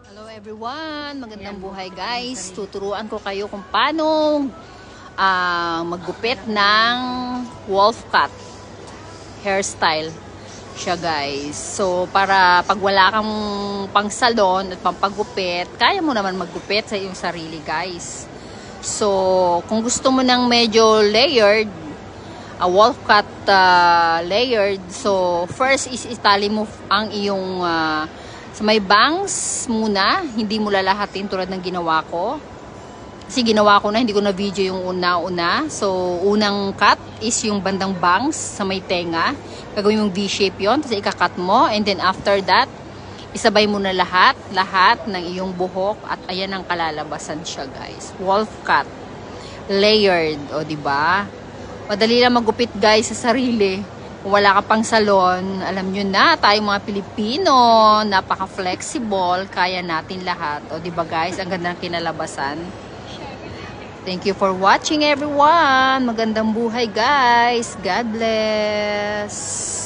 Hello everyone, magandang buhay guys. Tuturuan ko kayo kung paano maggupit ng wolf cut hairstyle siya guys. So para pag wala kang pang salon at pampagupit, kaya mo naman maggupit sa iyong sarili guys. So kung gusto mo ng medyo layered, wolf cut layered, so first is itali mo ang iyong sa may bangs muna, hindi mo lalahatin tulad ng ginawa ko. Kasi ginawa ko na, hindi ko na video yung una-una. So, unang cut is yung bandang bangs sa may tenga. Gagawin mong V-shape yun, tapos ika-cut mo. And then after that, isabay mo na lahat ng iyong buhok. At ayan ang kalalabasan siya guys. Wolf cut. Layered, o diba? Madali lang magupit guys sa sarili. Kung wala ka pang salon, alam nyo na, tayong mga Pilipino, napaka-flexible, kaya natin lahat. O diba guys, ang ganda ng kinalabasan. Thank you for watching everyone. Magandang buhay guys. God bless.